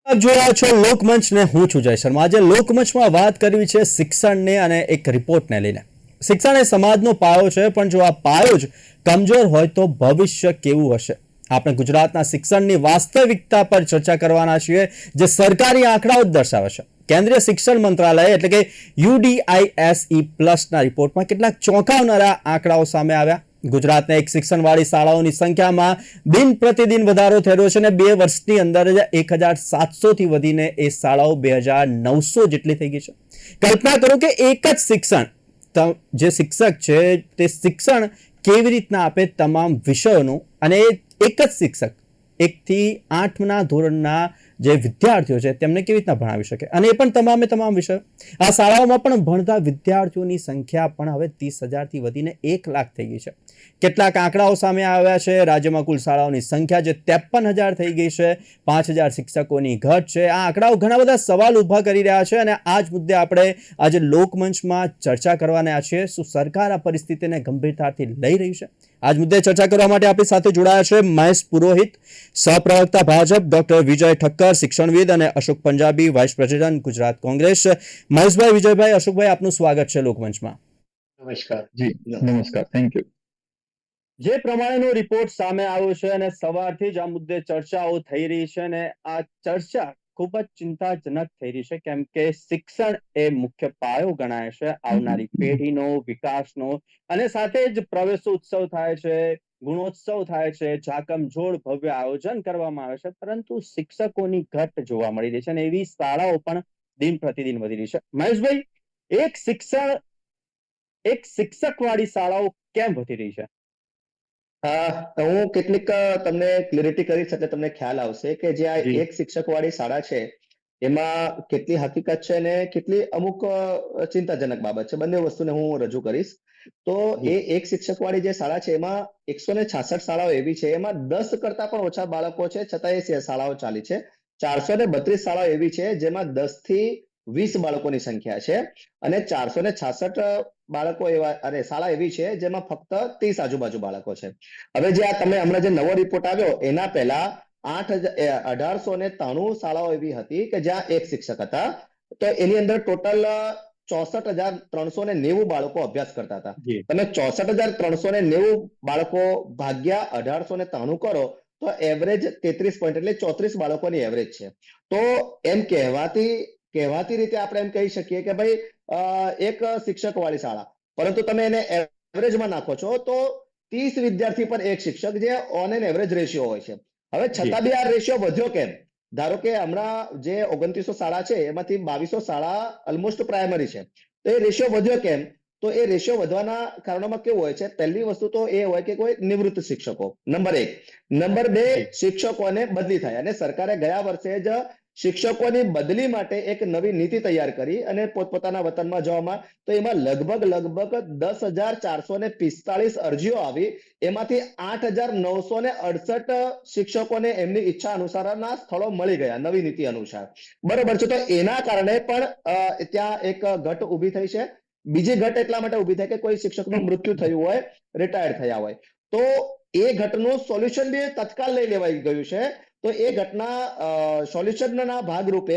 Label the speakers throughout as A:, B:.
A: આપ જોઈ રહ્યા છો લોકમંચ ને હું છું જય શર્મા। આજે લોકમંચમાં વાત કરવી છે શિક્ષણને અને એક રિપોર્ટને લઈને। શિક્ષણ એ સમાજનો પાયો છે, પણ જો આ પાયો જ કમજોર હોય તો ભવિષ્ય કેવું હશે? આપણે ગુજરાતના શિક્ષણની વાસ્તવિકતા પર ચર્ચા કરવાના છીએ, જે સરકારી આંકડાઓ જ દર્શાવે છે। કેન્દ્રીય શિક્ષણ મંત્રાલય એટલે કે UDISE+ના રિપોર્ટમાં કેટલાક ચોંકાવનારા આંકડાઓ સામે આવ્યા। ગુજરાતના એક શિક્ષણવાળી શાળાઓની સંખ્યામાં દિન પ્રતિદિન વધારો થઈ રહ્યો છે અને 2 વર્ષની અંદર જ 1700 થી વધીને એ શાળાઓ 2900 જેટલી થઈ ગઈ છે। કલ્પના કરો કે એક જ શિક્ષણ જે શિક્ષક છે તે શિક્ષણ કેવી રીતના આપે તમામ વિષયોનું, અને એક જ શિક્ષક 1 થી 8ના ધોરણના જે વિદ્યાર્થીઓ છે તેમને કેવી રીતના ભણાવી શકે, અને એ પણ તમામ વિષયો। આ શાળાઓમાં પણ ભણતા વિદ્યાર્થીઓની સંખ્યા પણ હવે 30,000 થી વધીને 1 લાખ થઈ ગઈ છે। કેટલાક આંકડાઓ સામે આવ્યા છે। રાજ્યમાં કુલ શાળાઓની સંખ્યા જે 53,000 થઈ ગઈ છે, 5,000 શિક્ષકોની ઘટ છે। આ આંકડાઓ ઘણા બધા સવાલ ઊભા કરી રહ્યા છે, અને આ જ મુદ્દે આપણે આજે લોકમંચમાં ચર્ચા કરવાના છીએ। શું સરકાર આ પરિસ્થિતિને ગંભીરતાથી લઈ રહી છે? આજ મુદ્દે ચર્ચા કરવા માટે આપણી સાથે જોડાયા છે મહેશ પુરોહિત, સહપ્રવક્તા ભાજપ, ડોક્ટર વિજય ઠક્કર, શિક્ષણવિદ, અને અશોક પંજાબી, વાઇસ પ્રેસિડેન્ટ ગુજરાત કોંગ્રેસ। મહેશભાઈ, વિજયભાઈ, અશોકભાઈ, આપનું સ્વાગત છે લોકમંચમાં।
B: નમસ્કાર જી, નમસ્કાર, થેન્ક યુ।
A: જે પ્રમાણેનો રિપોર્ટ સામે આવ્યો છે અને સવારથી જ આ મુદ્દે ચર્ચાઓ થઈ રહી છે, અને આ ચર્ચા ખૂબ જ ચિંતાજનક થઈ રહી છે, કેમ કે શિક્ષણ એ મુખ્ય પાયો ગણાય છે આવનારી પેઢીનો, વિકાસનો, અને સાથે જ પ્રવેશોત્સવ થાય છે, ગુણોત્સવ થાય છે, ઝાકમઝોળ ભવ્ય આયોજન કરવામાં આવે છે, પરંતુ શિક્ષકોની ઘટ જોવા મળી રહી છે, અને એવી શાળાઓ પણ દિન પ્રતિદિન વધી રહી છે। મહેશભાઈ, એક શિક્ષક વાળી શાળાઓ કેમ વધી રહી છે?
B: હું કેટલીક તમને ક્લિયરિટી કરીશ એટલે તમને ખ્યાલ આવશે કે જે આ એક શિક્ષક વાળી શાળા છે એમાં કેટલી હકીકત છે અને કેટલી અમુક ચિંતાજનક બાબત છે। બંને વસ્તુને હું રજૂ કરીશ। તો એ એક શિક્ષક વાળી જે શાળા છે એમાં 166 શાળાઓ એવી છે, એમાં 10 કરતા પણ ઓછા બાળકો છે, છતાં એ શાળાઓ ચાલી છે। 432 શાળાઓ એવી છે જેમાં 10 થી 20 બાળકોની સંખ્યા છે, અને 466 બાળકો શાળા એવી છે જેમાં ફક્ત 30 આજુબાજુ બાળકો છે। હવે જે આ તમે હમણાં જે નવો રિપોર્ટ આવ્યો એના પહેલા 1893 શાળાઓ એવી હતી કે જ્યાં એક શિક્ષક હતા, તો એની અંદર ટોટલ 64,390 બાળકો અભ્યાસ કરતા હતા। તમે 64,390 બાળકો ભાગ્યા 1893 કરો તો એવરેજ 33 પોઈન્ટ એટલે 34 બાળકોની એવરેજ છે। તો એમ કહેવાતી રીતે આપણે એમ કહી શકીએ કે ભાઈ એક શિક્ષક વાળી શાળા, પરંતુ તમે એને એવરેજમાં નાખો છો તો 30 વિદ્યાર્થી પર એક શિક્ષક, જે ઓન એન એવરેજ રેશિયો હોય છે। હવે છતાં બી આ રેશિયો વધ્યો કેમ? ધારો કે હમણાં જે 2900 શાળા છે એમાંથી 2200 શાળા ઓલમોસ્ટ પ્રાઇમરી છે, તો એ રેશિયો વધ્યો કેમ? તો એ રેશિયો વધવાના કારણોમાં કેવું હોય છે? પહેલી વસ્તુ તો એ હોય કે કોઈ નિવૃત્ત શિક્ષકો, નંબર 1। નંબર 2, શિક્ષકોને બદલી થાય, અને સરકારે ગયા વર્ષે જ શિક્ષકોની બદલી માટે એક નવી નીતિ તૈયાર કરી અને પોતપોતાના વતનમાં જવામાં, તો એમાં લગભગ 10,445 અરજીઓ આવી। એમાંથી 8,968 શિક્ષકોને એમની ઈચ્છા અનુસારના સ્થળો મળી ગયા નવી નીતિ અનુસાર, બરોબર છે? તો એના કારણે પણ ત્યાં એક ઘટ ઊભી થઈ છે। બીજી ઘટ એટલા માટે ઊભી થાય કે કોઈ શિક્ષકનું મૃત્યુ થયું હોય, રિટાયર્ડ થયા હોય, તો એ ઘટનું સોલ્યુશન બી તત્કાલ લઈ લેવાઈ ગયું છે। તો એ ઘટના સોલ્યુશનના ભાગરૂપે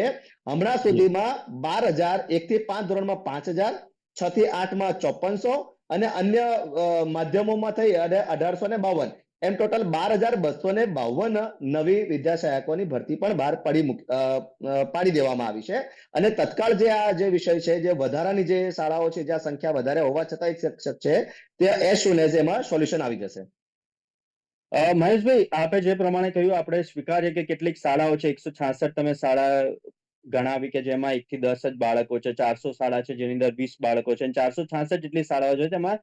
B: હમણાં સુધીમાં 12,000, 1 થી 5 ધોરણમાં 5,000, 6 થી 8માં 5400, અને અન્ય માધ્યમોમાં થઈ અને 1,852, એમ ટોટલ 12,252 નવી વિદ્યાસહાયકોની ભરતી પણ બહાર પાડી દેવામાં આવી છે। અને તત્કાલ જે આ જે વિષય છે, જે વધારાની જે શાળાઓ છે જ્યાં સંખ્યા વધારે હોવા છતાં એક શિક્ષક છે, તે એઝ સૂન એઝ એમાં સોલ્યુશન આવી જશે।
A: મહેશભાઈ, આપે જે પ્રમાણે કહ્યું, આપણે સ્વીકારીએ કે કેટલીક શાળાઓ છે, 166 તમે શાળા ગણાવી કે જેમાં 1 થી 10 જ બાળકો છે, 400 શાળા છે જેની અંદર 20 બાળકો છે, અને 466 જેટલી શાળાઓ છે તેમાં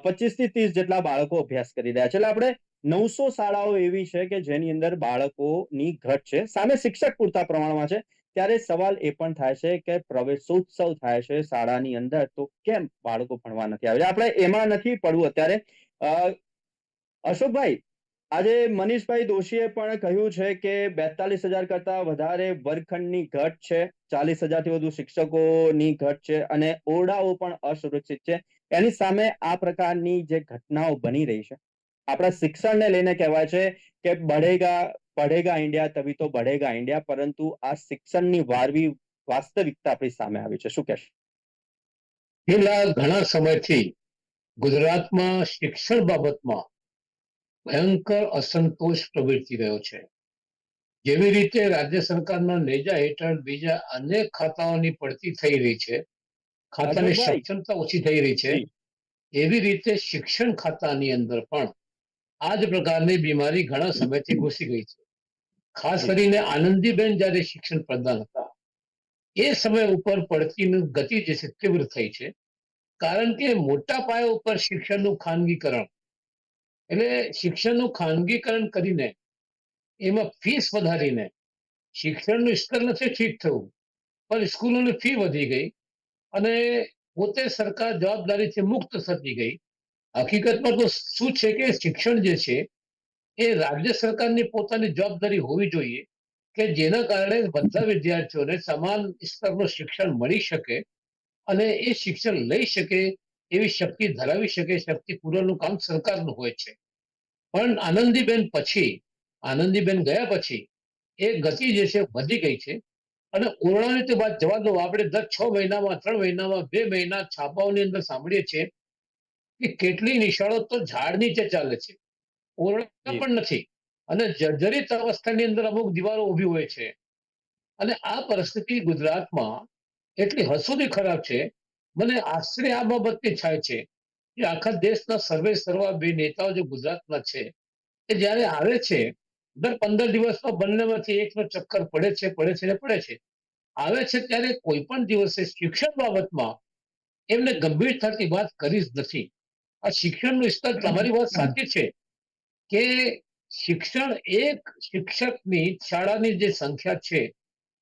A: 25 થી 30 જેટલા બાળકો અભ્યાસ કરી રહ્યા છે। એટલે આપણે 900 શાળાઓ એવી છે કે જેની અંદર બાળકોની ઘટ છે, સામે શિક્ષક પૂરતા પ્રમાણમાં છે। ત્યારે સવાલ એ પણ થાય છે કે પ્રવેશોત્સવ થાય છે શાળાની અંદર, તો કેમ બાળકો ભણવા નથી આવે? આપણે એમાં નથી પડવું અત્યારે। અશોકભાઈ, આજે મનીષભાઈ દોશીએ પણ કહ્યું છે કે 42,000 કરતા વધારે વર્ગખંડની ઘટ છે, 40,000 થી વધુ શિક્ષકોની ઘટ છે, અને ઓરડાઓ પણ અસુરક્ષિત છે। એની સામે આ પ્રકારની જે ઘટનાઓ બની રહી છે, આપણા શિક્ષણને લઈને કહેવાય છે કે બઢેગા पढ़ेगा इंडिया तभी तो बढ़ेगा इंडिया, પરંતુ આ શિક્ષણની વારવી વાસ્તવિકતા આપણી સામે આવી છે. શું કહેશો?
C: છેલ્લા ઘણા સમયથી ગુજરાતમાં શિક્ષણ બાબતમાં ભયંકર અસંતોષ પ્રવર્તી રહ્યો છે. જેવી રીતે રાજ્ય સરકારના નેજા હેઠળ બીજા અનેક ખાતાઓની પડતી થઈ રહી છે, ખાતાની
A: અજયભાઈ.
C: સક્ષમતા ઓછી થઈ રહી છે,
A: જી.
C: એવી રીતે શિક્ષણ ખાતાની અંદર પણ આ જ પ્રકારની બીમારી ઘણા સમયથી ઘૂસી ગઈ છે. ખાસ
A: જી.
C: કરીને આનંદીબેન જ્યારે શિક્ષણ પ્રધાન હતા એ સમય ઉપર પડતીની ગતિ જે છે તીવ્ર થઈ છે. કારણ કે મોટા પાયા ઉપર શિક્ષણનું ખાનગીકરણ, એટલે શિક્ષણનું ખાનગીકરણ કરીને એમાં ફીસ વધારીને શિક્ષણનું સ્તર નથી ઠીક થયું, પણ સ્કૂલોની ફી વધી ગઈ અને પોતે સરકાર જવાબદારીથી મુક્ત થતી ગઈ. હકીકતમાં તો શું છે કે શિક્ષણ જે છે એ રાજ્ય સરકારની પોતાની જવાબદારી હોવી જોઈએ કે જેના કારણે બધા વિદ્યાર્થીઓને સમાન સ્તરનું શિક્ષણ મળી શકે અને એ શિક્ષણ લઈ શકે એવી શક્તિ ધરાવી શકે. શક્તિ પૂરવાનું કામ સરકારનું હોય છે. પણ આનંદીબેન ગયા પછી એ ગતિ જે છે વધી ગઈ છે. અને ઓરડાની તો વાત જવા દો, આપણે દર 6 મહિનામાં 3 મહિનામાં 2 મહિના છાપાઓની અંદર સાંભળીએ છીએ કે કેટલી નિશાળો તો ઝાડ નીચે ચાલે છે, ઓરડા
A: જી.
C: પણ નથી અને જર્જરિત અવસ્થાની અંદર અમુક દીવારો ઊભી હોય છે. અને આ પરિસ્થિતિ ગુજરાતમાં એટલી હદ સુધી ખરાબ છે. મને આશ્ચર્ય આ બાબતથી થાય છે કે આખા દેશના સર્વે સર્વા બે નેતાઓ જે ગુજરાતના છે એ જ્યારે આવે છે દર 15 દિવસમાં બંનેમાંથી એકનો ચક્કર પડે છે આવે છે ત્યારે કોઈ પણ દિવસે શિક્ષણ બાબતમાં એમને ગંભીરતાથી વાત કરી જ નથી. આ શિક્ષણનું સ્તર, તમારી વાત સાચી છે કે શિક્ષણ, એક શિક્ષકની શાળાની જે સંખ્યા છે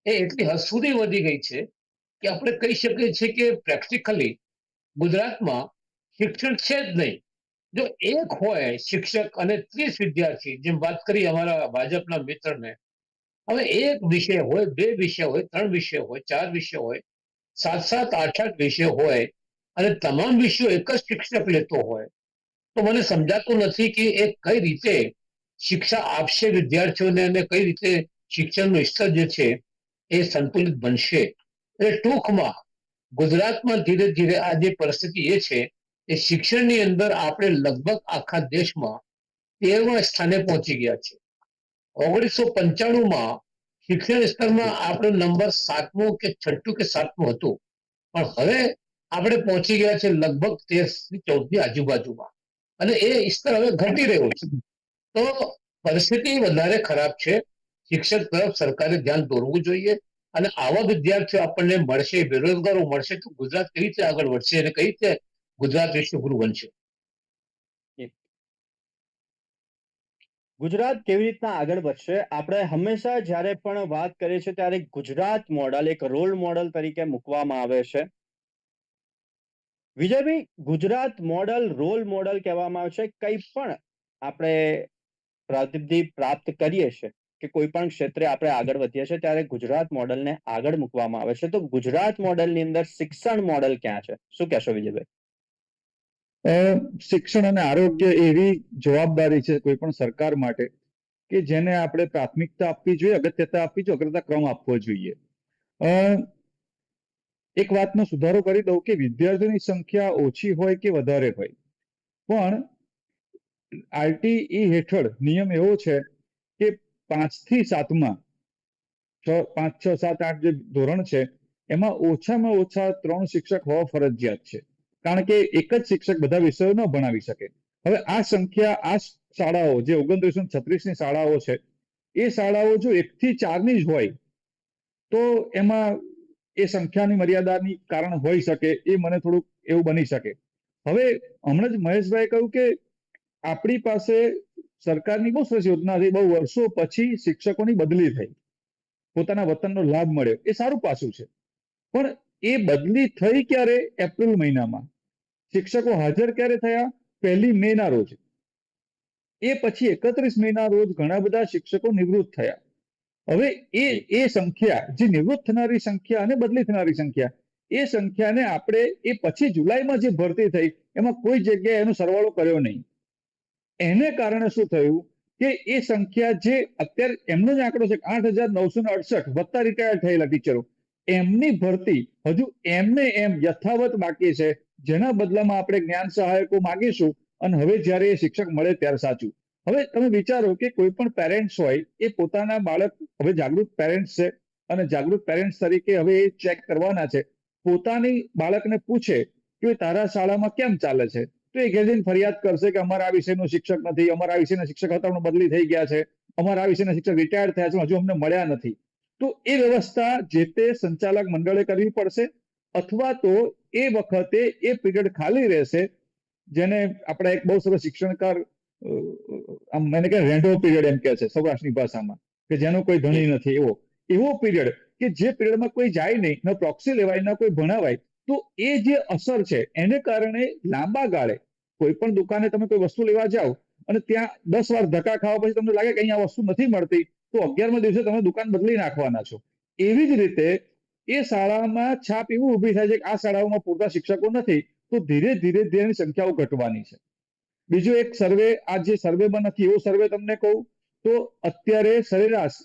C: એ એટલી હદ સુધી વધી ગઈ છે કે આપણે કહી શકીએ છીએ કે પ્રેક્ટિકલી ગુજરાતમાં શિક્ષણ છે જ નહીં. જો એક હોય શિક્ષક અને 30 વિદ્યાર્થી, જેમ વાત કરી અમારા ભાજપના મિત્રને, હવે એક વિષય હોય, 2 વિષય હોય, 3 વિષય હોય, 4 વિષય હોય, 7-7, 8-8 વિષય હોય અને તમામ વિષયો એક જ શિક્ષક લેતો હોય તો મને સમજાતું નથી કે એ કઈ રીતે શિક્ષા આપશે વિદ્યાર્થીઓને અને કઈ રીતે શિક્ષણનું સ્તર જે છે એ સંતુલિત બનશે. એટલે ટૂંકમાં ગુજરાતમાં ધીરે ધીરે આ જે પરિસ્થિતિ એ છે એ શિક્ષણની અંદર આપણે લગભગ આખા દેશમાં 13મા સ્થાને પહોંચી ગયા છે. 1995માં શિક્ષણ સ્તરમાં આપણો નંબર 7મો કે 6 કે 7મો હતો, પણ હવે આપણે પહોંચી ગયા છે લગભગ 13 થી 14ની આજુબાજુમાં અને એ સ્તર હવે ઘટી રહ્યો છે. તો પરિસ્થિતિ વધારે ખરાબ છે. શિક્ષક તરફ સરકારે ધ્યાન દોરવું જોઈએ અને આવા વિદ્યાર્થીઓ આપણને મળશે, બેરોજગારો મળશે તો ગુજરાત કઈ રીતે આગળ વધશે અને કઈ રીતે ગુજરાત વિશ્વગુરુ બનશે.
A: ગુજરાત કેવી રીતના આગળ વધશે? આપણે હંમેશા જ્યારે પણ વાત કરીએ છીએ ત્યારે ગુજરાત મોડલ એક રોલ મોડલ તરીકે મૂકવામાં આવે છે. Vijaybhai, Gujarat model role model કહેવામાં આવે છે. કંઈ પણ આપણે પ્રસિદ્ધિ પ્રાપ્ત કરીએ છીએ કે કોઈ પણ ક્ષેત્રે આપણે આગળ વધીએ છીએ ત્યારે ગુજરાત મોડલને આગળ મૂકવામાં આવે છે. તો ગુજરાત મોડલની અંદર શિક્ષણ મોડલ ક્યાં છે? શું કહેશો વિજયભાઈ?
D: શિક્ષણ અને આરોગ્ય એવી જવાબદારી છે કોઈ પણ સરકાર માટે કે જેને આપણે પ્રાથમિકતા આપવી જોઈએ, અગત્યતા આપવી જોઈએ, અગ્રતા ક્રમ આપવો જોઈએ. એક વાતનો સુધારો કરી દઉં કે વિદ્યાર્થીઓની સંખ્યા ઓછી હોય કે વધારે હોય, પણ આરટીઈ હેઠળ નિયમ એવો છે કે 5 થી 7માં 5, 6, 7, 8 જે ધોરણ છે એમાં ઓછામાં ઓછા 3 શિક્ષક હોવા ફરજિયાત છે, કારણ કે એક જ શિક્ષક બધા વિષયો ન ભણાવી શકે. હવે આ સંખ્યા, આ શાળાઓ જે 2936ની શાળાઓ છે એ શાળાઓ જો 1 થી 4ની જ હોય તો એમાં એ સંખ્યાની મર્યાદાની કારણ હોઈ શકે, એ મને થોડુંક એવું બની શકે. હવે હમણાં જ મહેશભાઈએ કહ્યું કે આપણી પાસે સરકારની બહુ સરસ યોજના છે, બહુ વર્ષો પછી શિક્ષકોની બદલી થઈ, પોતાના વતનનો લાભ મળ્યો, એ સારું પાસું છે. પણ એ બદલી થઈ ક્યારે? એપ્રિલ મહિનામાં. શિક્ષકો હાજર ક્યારે થયા? 1 મેના રોજ. એ પછી 31 મેના રોજ ઘણા બધા શિક્ષકો નિવૃત્ત થયા. હવે એ સંખ્યા, જે નિવૃત્ત થનારી સંખ્યા અને બદલી થનારી સંખ્યા, એ સંખ્યાને આપણે એ પછી જુલાઈમાં જે ભરતી થઈ એમાં કોઈ જગ્યાએ એનો સરવાળો કર્યો નહીં. એને કારણે શું થયું કે એ સંખ્યા જે અત્યારે એમનો જ આંકડો છે 8,968 વત્તા રિટાયર થયેલા ટીચરો, એમની ભરતી હજુ એમને એમ યથાવત બાકી છે, જેના બદલામાં આપણે જ્ઞાન સહાયકો માગીશું અને હવે જ્યારે એ શિક્ષક મળે ત્યારે સાચું. હવે તમે વિચારો કે કોઈ પણ પેરેન્ટ્સ હોય એ પોતાના બાળક, હવે જાગૃત પેરેન્ટ્સ છે અને જાગૃત પેરેન્ટ્સ તરીકે હવે એ ચેક કરવાના છે, પોતાની બાળકને પૂછે કે તારા શાળામાં કેમ ચાલે છે, તો એ ઘેર જઈને ફરિયાદ કરશે કે અમારા આ વિષયનો શિક્ષક નથી, અમારા આ વિષયના શિક્ષક હતા પણ બદલી થઈ ગયા છે, અમારા આ વિષયના શિક્ષક રિટાયર થયા છે, હજુ અમને મળ્યા નથી. તો એ વ્યવસ્થા જે તે સંચાલક મંડળે કરવી પડશે, અથવા તો એ વખતે એ પીરિયડ ખાલી રહેશે, જેને આપણે એક બહુ સરસ શિક્ષણકાર આમ મને કે રેન્ડો પીરિયડ એમ કે છે સૌરાષ્ટ્રની ભાષામાં, કે જેનો કોઈ ધણી નથી, એવો પીરિયડ કે જે પીરિયડમાં કોઈ જાય નહીં, ન પ્રોક્સી લેવાય, ન કોઈ ભણાવાય. તો એ જે અસર છે એને કારણે લાંબા ગાળે કોઈ પણ દુકાને તમે કોઈ વસ્તુ લેવા જાઓ અને ત્યાં 10 વાર ધક્કા ખાવા પછી તમને લાગે કે અહીંયા વસ્તુ નથી મળતી, તો 11મા દિવસે તમે દુકાન બદલી નાખવાના છો. એવી જ રીતે એ શાળામાં છાપ એવું ઊભી થાય છે કે આ શાળાઓમાં પૂરતા શિક્ષકો નથી, તો ધીરે ધીરે તેની સંખ્યાઓ ઘટવાની છે. બીજો એક સર્વે, આ જે સર્વેમાં નથી એવો સર્વે તમને કહું તો અત્યારે સરેરાશ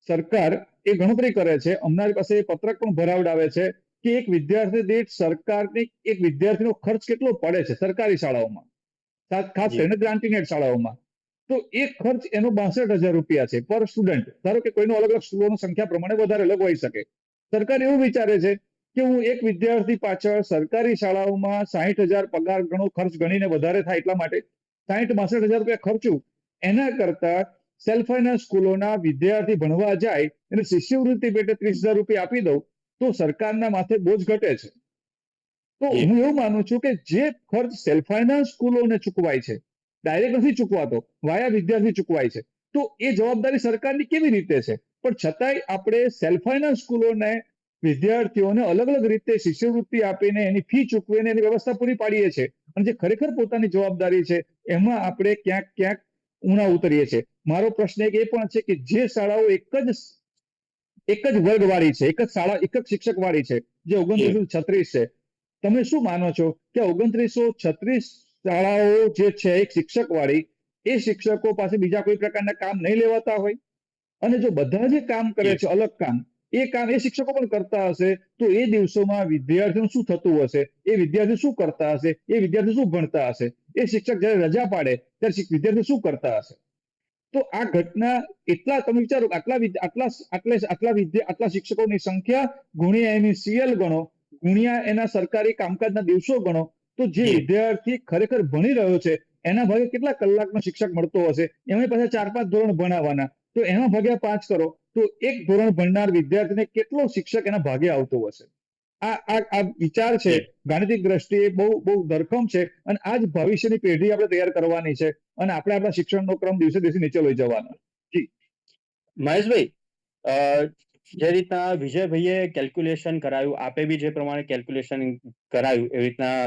D: સરકાર એ ગણતરી કરે છે, અમારી પાસે પત્રક પણ ભરાવડાવે છે કે એક વિદ્યાર્થી દીઠ સરકારની એક વિદ્યાર્થીનો ખર્ચ કેટલો પડે છે સરકારી શાળાઓમાં, ખાસ કરીને ગ્રાન્ટીનેટ શાળાઓમાં. તો એક ખર્ચ એનો 62,000 રૂપિયા છે પર સ્ટુડન્ટ. ધારો કે કોઈનો અલગ અલગ સ્કૂલોની સંખ્યા પ્રમાણે વધારે અલગ હોઈ શકે. સરકાર એવું વિચારે છે કે હું એક વિદ્યાર્થી પાછળ સરકારી શાળાઓમાં 60,000 પગાર ગણો ખર્ચ ગણીને વધારે થાય એટલા માટે 60-62,000 રૂપિયા ખર્ચું, એના કરતા સેલ્ફ ફાઇનાન્સ સ્કૂલોના વિદ્યાર્થી ભણવા જાય અને શિષ્યવૃત્તિ પેટે 30,000 રૂપિયા આપી દઉં તો સરકારના માથે બોજ ઘટે છે. તો હું એવું માનું છું કે જે ખર્ચ સેલ્ફ ફાઇનાન્સ સ્કૂલોને ચૂકવાય છે, ડાયરેક્ટ નથી ચૂકવાતો, વાયા વિદ્યાર્થી ચૂકવાય છે, તો એ જવાબદારી સરકારની કેવી રીતે છે? પણ છતાંય આપણે સેલ્ફ ફાઇનાન્સ સ્કૂલોને વિદ્યાર્થીઓને અલગ અલગ રીતે શિષ્યવૃત્તિ આપીને એની ફી ચૂકવીને એની વ્યવસ્થા પૂરી પાડીએ છીએ, અને જે ખરેખર પોતાની જવાબદારી છે એમાં આપણે ક્યાંક ક્યાંક ઊણા ઉતરીએ છીએ. મારો પ્રશ્ન એક એ પણ છે કે જે શાળાઓ એક જ વર્ગવાળી છે, એક જ શાળા એક જ શિક્ષક વાળી છે, જે 2936 છે, તમે શું માનો છો કે 2936 શાળાઓ જે છે એક શિક્ષક વાળી, એ શિક્ષકો પાસે બીજા કોઈ પ્રકારના કામ નહીં લેવાતા હોય? અને જો બધા જે કામ કરે છે અલગ કામ, એ કામ એ શિક્ષકો પણ કરતા હશે, તો એ દિવસોમાં વિદ્યાર્થીઓનું શું થતું હશે? એ વિદ્યાર્થી શું કરતા હશે? એ વિદ્યાર્થી શું ભણતા હશે? એ શિક્ષક જ્યારે રજા પાડે ત્યારે વિદ્યાર્થી શું કરતા હશે? તો આ ઘટના એટલા, તમે વિચારો આટલા શિક્ષકોની સંખ્યા ગુણ્યા એની સીએલ ગણો, ગુણ્યા એના સરકારી કામકાજના દિવસો ગણો, તો જે વિદ્યાર્થી ખરેખર ભણી રહ્યો છે એના ભાગે કેટલા કલાકનો શિક્ષક મળતો હશે? એમાં પાછા 4-5 ધોરણ ભણાવવાના, તો એમાં ભાગ્યા 5 કરો તો એક ધોરણ ભણનાર વિદ્યાર્થીને કેટલો શિક્ષક એના ભાગે આવતો હશે? આ વિચાર છે ગાણિતિક દ્રષ્ટિએ બહુ બહુ ધરખમ છે, અને આ જ ભવિષ્યની પેઢી આપણે તૈયાર કરવાની છે, અને આપણે આપણા શિક્ષણનો ક્રમ દિવસે દિવસે નીચે લઈ જવાનો. જી
A: મહેશભાઈ, જે રીતના વિજયભાઈએ કેલ્ક્યુલેશન કરાયું, આપે બી જે પ્રમાણે કેલ્ક્યુલેશન કરાયું એવી રીતના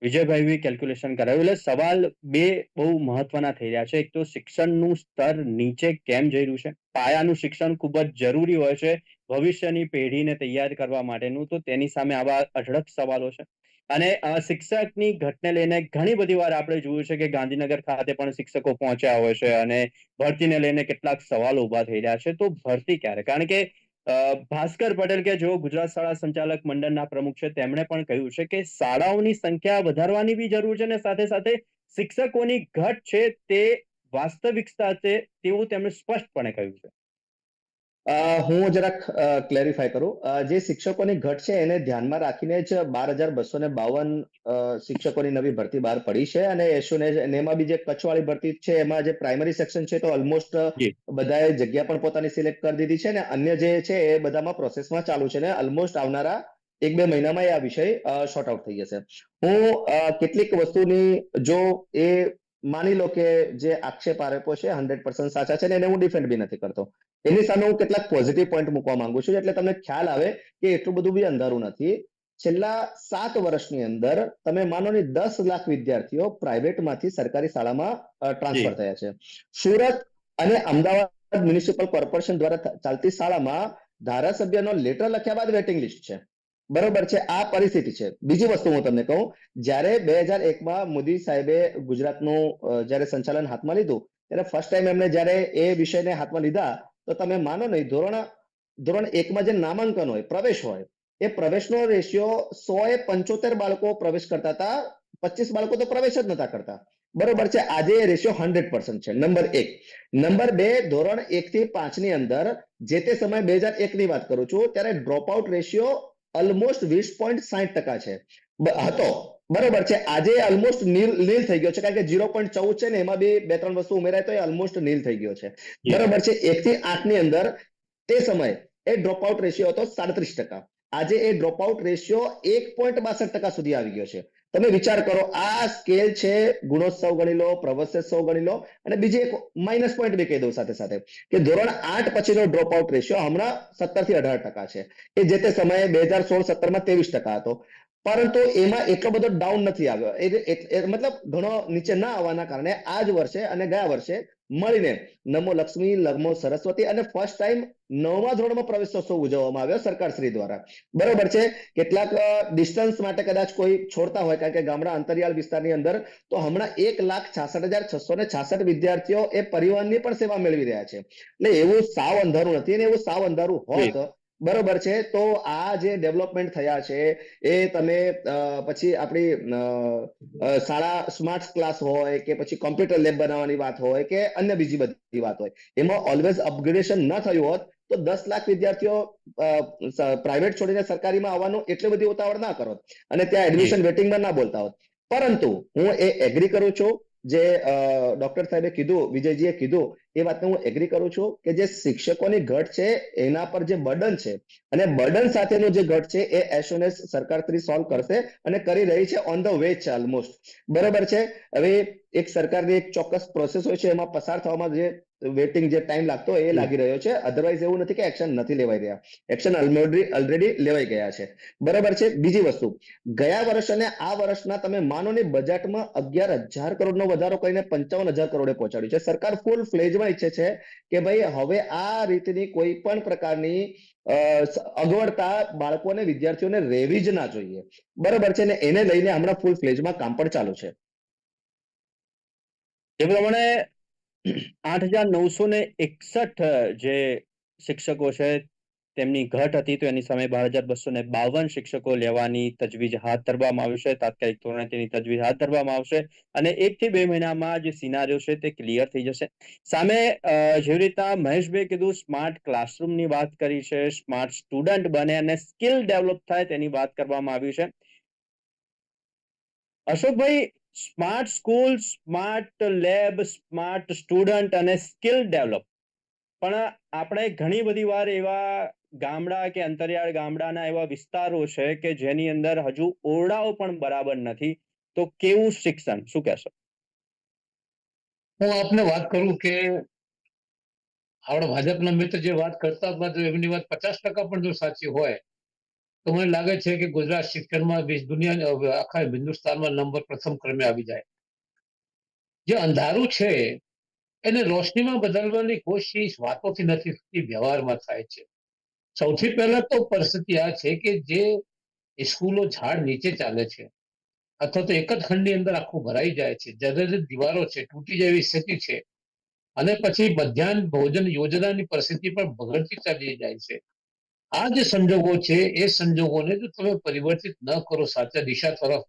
A: વિજયભાઈ બી કેલ્ક્યુલેશન કરાયું, એટલે સવાલ બે બહુ મહત્વના થઈ રહ્યા છે. એક તો શિક્ષણનું સ્તર નીચે કેમ જઈ રહ્યું છે, પાયાનું શિક્ષણ ખૂબ જ જરૂરી હોય છે ભવિષ્યની પેઢીને તૈયાર કરવા માટેનું, તો તેની સામે આવા અઢળક સવાલો છે. અને શિક્ષકની ઘટને લઈને ઘણી બધી વાર આપણે જોયું છે કે ગાંધીનગર ખાતે પણ શિક્ષકો પહોંચ્યા હોય છે અને ભરતીને લઈને કેટલાક સવાલો ઉભા થઈ રહ્યા છે. તો ભરતી ક્યારે? કારણ કે ભાસ્કર પટેલ કે જેઓ ગુજરાત શાળા સંચાલક મંડળના પ્રમુખ છે, તેમણે પણ કહ્યું છે કે શાળાઓની સંખ્યા વધારવાની બી જરૂર છે, અને સાથે સાથે શિક્ષકોની ઘટ છે તે વાસ્તવિકતા છે તેવું તેમણે સ્પષ્ટપણે કહ્યું છે.
B: હું જરાક ક્લેરિફાય કરું. જે શિક્ષકોની ઘટ છે એને ધ્યાનમાં રાખીને જ 12,252 શિક્ષકોની નવી ભરતી બહાર પડી છે, અને એમાં બી જે કચ્છવાળી ભરતી છે એમાં જે પ્રાઇમરી સેક્શન છે તો ઓલમોસ્ટ બધાએ જગ્યા પણ પોતાની સિલેક્ટ કરી દીધી છે, ને અન્ય જે છે એ બધામાં પ્રોસેસમાં ચાલુ છે, ને ઓલમોસ્ટ આવનારા 1-2 મહિનામાં આ વિષય શોર્ટ આઉટ થઈ જશે. હું કેટલીક વસ્તુની, જો એ માની લો કે જે આક્ષેપ આરોપો છે 100% સાચા છે, ને એને હું ડિફેન્ડ બી નથી કરતો, એની સામે હું કેટલાક પોઝિટિવ પોઈન્ટ મૂકવા માંગુ છું, એટલે તમને ખ્યાલ આવે કે એટલું બધું બી અંધારું નથી. છેલ્લા 7 વર્ષની અંદર તમે માનો ને 10 લાખ વિદ્યાર્થીઓ પ્રાઇવેટમાંથી સરકારી શાળામાં ટ્રાન્સફર થયા છે. સુરત અને અમદાવાદ મ્યુનિસિપલ કોર્પોરેશન દ્વારા ચાલતી શાળામાં ધારાસભ્યનો લેટર લખ્યા બાદ વેટિંગ લિસ્ટ છે. બરોબર છે, આ પરિસ્થિતિ છે. બીજી વસ્તુ હું તમને કહું, જ્યારે 2001માં મોદી સાહેબે ગુજરાતનું જ્યારે સંચાલન હાથમાં લીધું ત્યારે ફર્સ્ટ ટાઈમ એમણે જ્યારે એ વિષયને હાથમાં લીધા તો તમે માનો નહીં, ધોરણ એકમાં જે નામાંકન હોય, પ્રવેશ હોય, એ પ્રવેશનો રેશિયો 175 બાળકો પ્રવેશ કરતા હતા, 25 બાળકો તો પ્રવેશ જ નતા કરતા. બરોબર છે. આજે એ રેશિયો 100% છે. નંબર 1. નંબર 2, ધોરણ 1 થી 5 ની અંદર જે તે સમય 2001 ની વાત કરું છું ત્યારે ડ્રોપ આઉટ રેશિયો ઓલમોસ્ટ 20.60% છે હતો. બરોબર છે. આજે ઓલમોસ્ટ નીલ થઈ ગયો છે, કારણ કે 0.14 છે ને એમાં બી 2-3 વસ્તુ ઉમેરાય તો એ ઓલમોસ્ટ નીલ થઈ ગયો છે. બરોબર છે. 1 થી 8 ની અંદર તે સમયે એ ડ્રોપ આઉટ રેશિયો હતો 37%. આજે એ ડ્રોપ આઉટ રેશિયો 1.62% સુધી આવી ગયો છે. તમે વિચાર કરો, આ સ્કેલ છે. ગુણોત્સવ ગણી લો, પ્રવેશોત્સવ ગણી લો, અને બીજી એક માઇનસ પોઈન્ટ બી કહી દઉં સાથે સાથે કે ધોરણ 8 પછીનો ડ્રોપ આઉટ રેશિયો હમણાં 17 થી 18% છે. એ જે તે સમયે 2016-17માં 23% હતો. પરંતુ એમાં એટલો બધો ડાઉન નથી આવ્યો. મતલબ ઘણો નીચે ના આવવાના કારણે આ જ વર્ષે અને ગયા વર્ષે મળીને નમો લક્ષ્મી, નમો સરસ્વતી અને ફર્સ્ટ ટાઈમ 9મા ધોરણમાં પ્રવેશોત્સવ ઉજવવામાં આવ્યો સરકારશ્રી દ્વારા. બરોબર છે. કેટલાક ડિસ્ટન્સ માટે કદાચ કોઈ છોડતા હોય, કારણ કે ગામડા અંતરિયાળ વિસ્તારની અંદર, તો હમણાં 1,66,666 વિદ્યાર્થીઓ એ પરિવહનની પણ સેવા મેળવી રહ્યા છે. એટલે એવું સાવ અંધારું નથી, અને એવું સાવ અંધારું હોત, બરોબર છે, તો આ જે ડેવલપમેન્ટ થયા છે એ તમે પછી આપણી શાળા સ્માર્ટ ક્લાસ હોય કે પછી કોમ્પ્યુટર લેબ બનાવવાની વાત હોય કે અન્ય બીજી બધી વાત હોય, એમાં ઓલવેઝ અપગ્રેડેશન ન થયું હોત તો 10 લાખ વિદ્યાર્થીઓ પ્રાઇવેટ છોડીને સરકારીમાં આવવાનું એટલી બધી ઉતાવળ ના કરો અને ત્યાં એડમિશન વેટિંગમાં ના બોલતા હોત. પરંતુ હું એ એગ્રી કરું છું, જે ડોક્ટર સાહેબે કીધું, વિજયજીએ કીધું, એ વાતને હું એગ્રી કરું છું કે જે શિક્ષકોની ઘટ છે એના પર જે બર્ડન છે, અને બર્ડન સાથેનું જે ઘટ છે એ એઝ સુન એઝ સરકાર સોલ્વ કરશે અને કરી રહી છે, ઓન ધ વે છે ઓલમોસ્ટ. બરોબર છે. હવે એક સરકારની એક ચોક્કસ પ્રોસેસ હોય છે, એમાં પસાર થવામાં જે વેટિંગ જે ટાઈમ લાગતો એ લાગી રહ્યો છે. અધરવાઇઝ એવું નથી કે એક્શન નથી લેવાઈ રહ્યા. એક્શન ઓલરેડી લેવાઈ ગયા છે. બરાબર છે. બીજી વસ્તુ, ગયા વર્ષ અને આ વર્ષના તમે માનો ને બજેટમાં 11,000 કરોડનો વધારો કરીને 55,000 કરોડે પહોંચાડ્યું છે. સરકાર ફૂલ ફ્લેજમાં ઈચ્છે છે કે ભાઈ હવે આ રીતની કોઈ પણ પ્રકારની અગવડતા બાળકોને, વિદ્યાર્થીઓને રહેવી જ ના જોઈએ. બરાબર છે. ને એને લઈને હમણાં ફૂલ ફ્લેજમાં કામ પણ ચાલુ છે.
A: એ પ્રમાણે 8,961 જે શિક્ષકો છે તેમની ઘટ હતી, તો એની સામે 12,252 શિક્ષકો લેવાની તજવીજ હાથ ધરવામાં આવ્યું છે. તાત્કાલિક ધોરણે તેની તજવીજ હાથ ધરવામાં આવશે અને 1 થી 2 મહિનામાં જે સિનારીઓ છે તે ક્લિયર થઈ જશે. સામે જેવી રીતના મહેશભાઈ કીધું, સ્માર્ટ ક્લાસરૂમની વાત કરી છે, સ્માર્ટ સ્ટુડન્ટ બને અને સ્કિલ ડેવલપ થાય તેની વાત કરવામાં આવી છે. Ashokbhai, smart school, smart lab, smart student અને સ્કિલ ડેવલપ, પણ આપણે ઘણી બધી વાર એવા ગામડા કે અંતરિયાળ ગામડાના એવા વિસ્તારો છે કે જેની અંદર હજુ ઓરડાઓ પણ બરાબર નથી. તો કેવું શિક્ષણ, શું કહેશો?
C: હું આપને વાત કરું કે આપણા ભાજપના મિત્ર જે વાત કરતા હતા, જો એમની વાત 50% પણ જો સાચી હોય તો મને લાગે છે કે ગુજરાત શિક્ષણમાં દુનિયા આખા હિન્દુસ્તાનમાં નંબર પ્રથમ ક્રમે આવી જાય. જે અંધારું છે એને રોશનીમાં બદલવાની કોશિશ વાતોથી નથી થતી, વ્યવહારમાં થાય છે. સૌથી પહેલા તો પરિસ્થિતિ આ છે કે જે સ્કૂલો ઝાડ નીચે ચાલે છે અથવા તો એક જ ખંડની અંદર આખું ભરાઈ જાય છે, જર્જરિત દીવારો છે, તૂટી જાય એવી સ્થિતિ છે, અને પછી મધ્યાહન ભોજન યોજનાની પરિસ્થિતિ પણ બગડતી ચાલી જાય છે. આ જે સંજોગો છે એ સંજોગોને જો તમે પરિવર્તિત ન કરો સાચા દિશા તરફ,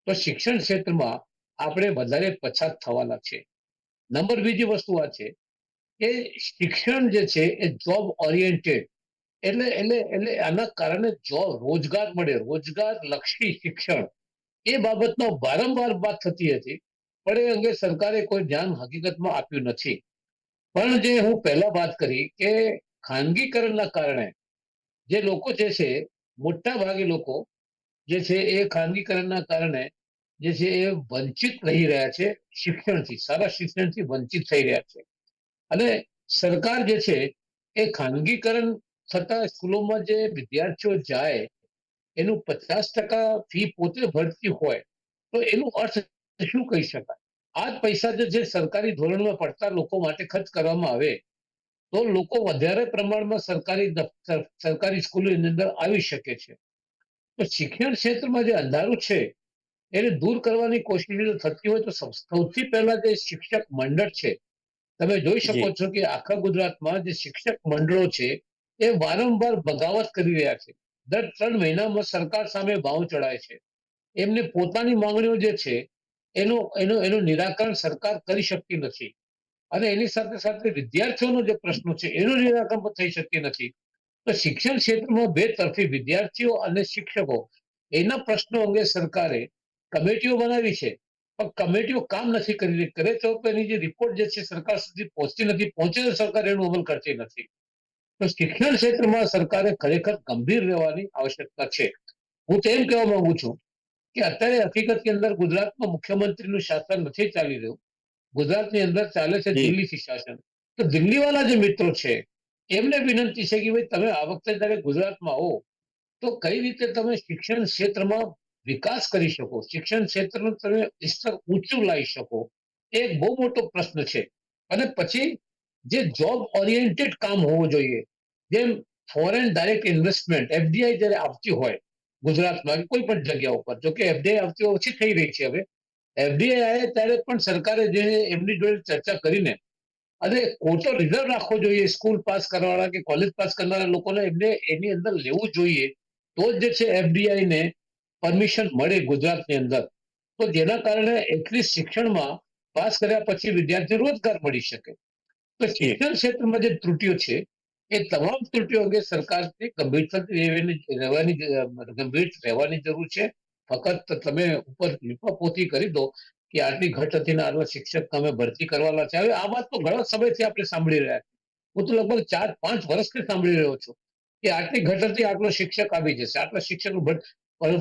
C: તો શિક્ષણ ક્ષેત્રમાં આપણે વધારે પછાત થવાના છે. નંબર બીજી વસ્તુ આ છે કે શિક્ષણ જે છે એ જોબ ઓરિએન્ટેડ, એટલે આના કારણે રોજગાર મળે, રોજગાર લક્ષી શિક્ષણ, એ બાબતનો વારંવાર વાત થતી હતી, પણ એ અંગે સરકારે કોઈ ધ્યાન હકીકતમાં આપ્યું નથી. પણ જે હું પહેલા વાત કરી કે ખાનગીકરણના કારણે જે લોકો જે છે, મોટા ભાગે લોકો જે છે એ ખાનગીકરણના કારણે જે છે એ વંચિત રહી રહ્યા છે, શિક્ષણથી, સારા શિક્ષણથી વંચિત થઈ રહ્યા છે. અને સરકાર જે છે એ ખાનગીકરણ થતા સ્કૂલોમાં જે વિદ્યાર્થીઓ જાય એનું 50% ફી પોતે ભરતી હોય તો એનું અર્થ શું કહી શકાય? આ જ પૈસા જે છે સરકારી ધોરણમાં પડતા લોકો માટે ખર્ચ કરવામાં આવે તો લોકો વધારે પ્રમાણમાં સરકારી સ્કૂલોની અંદર આવી શકે છે. તો શિક્ષણ ક્ષેત્રમાં જે અંધારું છે એને દૂર કરવાની કોશિશ થતી હોય તો સૌથી પહેલા જે શિક્ષક મંડળ છે તમે જોઈ શકો
A: જી
C: છો કે આખા ગુજરાતમાં જે શિક્ષક મંડળો છે એ વારંવાર બગાવત કરી રહ્યા છે. દર 3 મહિનામાં સરકાર સામે ભાવ ચડાય છે. એમને પોતાની માંગણીઓ જે છે એનું નિરાકરણ સરકાર કરી શકતી નથી. અને એની સાથે સાથે વિદ્યાર્થીઓનો જે પ્રશ્નો છે એનું નિરાકરણ પણ થઈ શકતી નથી. તો શિક્ષણ ક્ષેત્રમાં બે તરફી વિદ્યાર્થીઓ અને શિક્ષકો એના પ્રશ્નો અંગે સરકારે કમિટીઓ બનાવી છે, પણ કમિટીઓ કામ નથી કરી રહી. કરે તો એની જે રિપોર્ટ જે છે સરકાર સુધી પહોંચતી નથી, પહોંચે તો સરકાર એનો અમલ કરતી નથી. તો શિક્ષણ ક્ષેત્રમાં સરકારે ખરેખર ગંભીર રહેવાની આવશ્યકતા છે. હું તો એમ કહેવા માંગુ છું કે અત્યારે હકીકતની અંદર ગુજરાતમાં મુખ્યમંત્રીનું શાસન નથી ચાલી રહ્યું. ગુજરાતની અંદર ચાલે છે
A: જી
C: દિલ્હીથી શાસન. તો દિલ્હીવાળા જે મિત્રો છે એમને વિનંતી છે કે ભાઈ તમે આ વખતે જ્યારે ગુજરાતમાં આવો તો કઈ રીતે તમે શિક્ષણ ક્ષેત્રમાં વિકાસ કરી શકો, શિક્ષણ ક્ષેત્રનું તમે સ્તર ઊંચું લાવી શકો, એ એક બહુ મોટો પ્રશ્ન છે. અને પછી જે જોબ ઓરિએન્ટેડ કામ હોવું જોઈએ, જેમ ફોરેન ડાયરેક્ટ ઇન્વેસ્ટમેન્ટ એફડીઆઈ જ્યારે આવતી હોય ગુજરાતમાં કે કોઈ પણ જગ્યા ઉપર, જો કે એફડીઆઈ આવતી ઓછી થઈ રહી છે હવે, એફડીઆઈ આવે ત્યારે પણ સરકારે જે એમની જોડે ચર્ચા કરીને અને કોટો રિઝર્વ રાખવો જોઈએ સ્કૂલ પાસ કરવાના કે કોલેજ પાસ કરનારા લોકોને, એમને એની અંદર લેવું જોઈએ. તો જ જે છે એફડીઆઈ ને પરમિશન મળે ગુજરાતની અંદર. તો જેના કારણે એટલીસ્ટ શિક્ષણમાં પાસ કર્યા પછી વિદ્યાર્થી રોજગાર મળી શકે. તો
A: જી
C: શિક્ષણ ક્ષેત્રમાં જે ત્રુટિઓ છે એ તમામ ત્રુટિઓ અંગે સરકારથી ગંભીર રહેવાની જરૂર છે. ફક્ત તમે ઉપર લીપાપોતી કરી દો કે આટલી ઘટ હતી ને આટલા શિક્ષક તમે ભરતી કરવાના છે. હવે આ વાત તો ઘણા સમયથી આપણે સાંભળી રહ્યા છીએ. હું તો લગભગ 4-5 વર્ષથી સાંભળી રહ્યો છું કે આટલી ઘટ હતી, આટલો શિક્ષક આવી જશે, આટલા શિક્ષક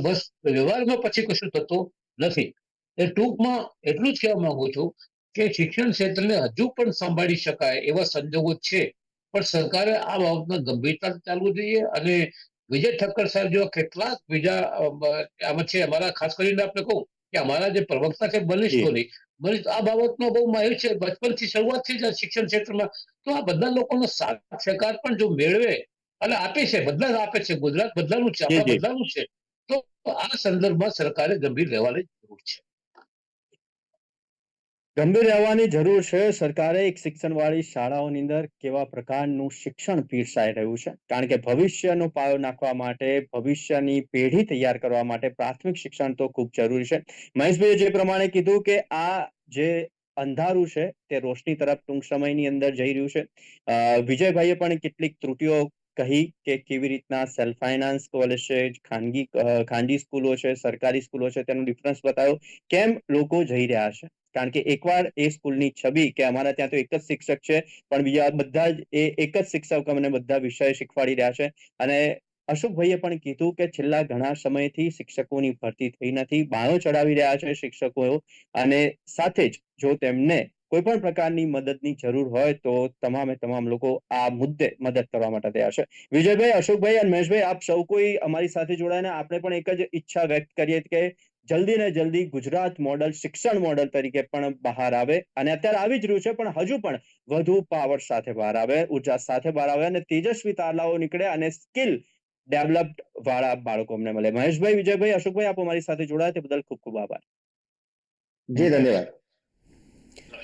C: બસ વ્યવહારમાં પછી કશું થતું નથી. એ ટૂંકમાં એટલું જ કહેવા માંગુ છું કે શિક્ષણ ક્ષેત્રને હજુ પણ સંભાળી શકાય એવા સંજોગો છે, પણ સરકારે આ બાબતમાં ગંભીરતાથી ચાલવું જોઈએ. અને વિજય ઠક્કર સાહેબ જેવા કેટલાક બીજા આમાં છે, અમારા ખાસ કરીને આપણે કહું કે અમારા જે પ્રવક્તા છે મનીષ
A: જી
C: સોની, મનીષ આ બાબતમાં બહુ માહિર છે, બચપનથી શરૂઆતથી જ શિક્ષણ ક્ષેત્રમાં. તો આ બધા લોકોનો સાથ સહકાર પણ જો મેળવે અને આપે છે, બધા જ આપે છે, ગુજરાત બધાનું છે,
A: જી
C: આપણા
A: જી
C: બધાનું છે, તો આ સંદર્ભમાં સરકારે ગંભીર રહેવાની જરૂર છે.
A: ગંભીર રહેવાની જરૂર છે. સરકારે એક શિક્ષણવાળી શાળાઓની અંદર કેવા પ્રકારનું શિક્ષણ પીરસાઈ રહ્યું છે, કારણ કે ભવિષ્યનો પાયો નાખવા માટે, ભવિષ્યની પેઢી તૈયાર કરવા માટે પ્રાથમિક શિક્ષણ તો ખૂબ જરૂરી છે. મહેશભાઈએ જે પ્રમાણે કીધું કે આ જે અંધારું છે તે રોશની તરફ ટૂંક સમયની અંદર જઈ રહ્યું છે. વિજયભાઈએ પણ કેટલીક ત્રુટીઓ કહી કે કેવી રીતના સેલ્ફ ફાઇનાન્સ કોલેજ છે, ખાનગી સ્કૂલો છે, સરકારી સ્કૂલો છે, તેનો ડિફરન્સ બતાવ્યો. કેમ લોકો જઈ રહ્યા છે, કારણ કે એકવાર એ સ્કૂલની છબી કે અમારા ત્યાં તો એક જ શિક્ષક છે, પણ બીજા બધા જ એક જ શિક્ષક અમને બધા વિષય શીખવાડી રહ્યા છે. અને અશોકભાઈએ પણ કીધું કે છેલ્લા ઘણા સમયથી શિક્ષકોની ભરતી થઈ નથી, બાણો ચડાવી રહ્યા છે શિક્ષકો. અને સાથે જ જો તેમને કોઈ પણ પ્રકારની મદદની જરૂર હોય તો તમામ લોકો આ મુદ્દે મદદ કરવા માટે તૈયાર છે. વિજયભાઈ, અશોકભાઈ અને મહેશભાઈ, આપ સૌ કોઈ અમારી સાથે જોડાઈને આપણે પણ એક જ ઈચ્છા વ્યક્ત કરીએ કે જલ્દી ને જલ્દી ગુજરાત મોડલ શિક્ષણ મોડલ તરીકે પણ બહાર આવે, અને અત્યારે આવી જ રહ્યું છે, પણ હજુ પણ વધુ પાવર સાથે બહાર આવે, ઉર્જા સાથે બહાર આવે, અને તેજસ્વી તારલાઓ નીકળે અને સ્કિલ ડેવલપ્ડ વાળા બાળકો અમને મળે. મહેશભાઈ, વિજયભાઈ, અશોકભાઈ, આપ અમારી સાથે જોડાયા તે બદલ ખૂબ ખૂબ આભાર.
B: જી ધન્યવાદ.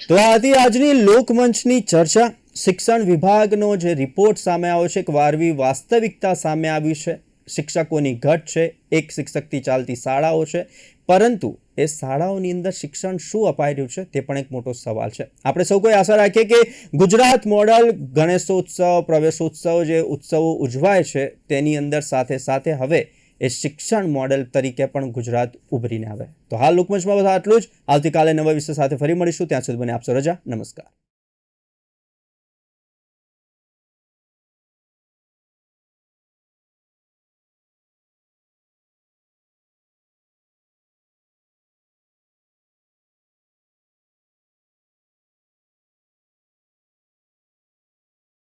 A: તો આ હતી આજની લોકમંચની ચર્ચા. શિક્ષણ વિભાગનો જે રિપોર્ટ સામે આવ્યો છે, એક વારવી વાસ્તવિકતા સામે આવી છે. શિક્ષકોની ઘટ છે, એક શિક્ષકથી ચાલતી શાળાઓ છે, પરંતુ એ શાળાઓની અંદર શિક્ષણ શું અપાઈ રહ્યું છે તે પણ એક મોટો સવાલ છે. આપણે સૌ કોઈ આશા રાખીએ કે ગુજરાત મોડલ ગણેશોત્સવ, પ્રવેશોત્સવ જે ઉત્સવો ઉજવાય છે તેની અંદર સાથે સાથે હવે એ શિક્ષણ મોડેલ તરીકે પણ ગુજરાત ઉભરીને આવે. તો હાલ લોકમંચમાં બધા આટલું જ. આવતીકાલે નવા વિષય સાથે ફરી મળીશું. ત્યાં સુધી મને આપશો રજા. નમસ્કાર.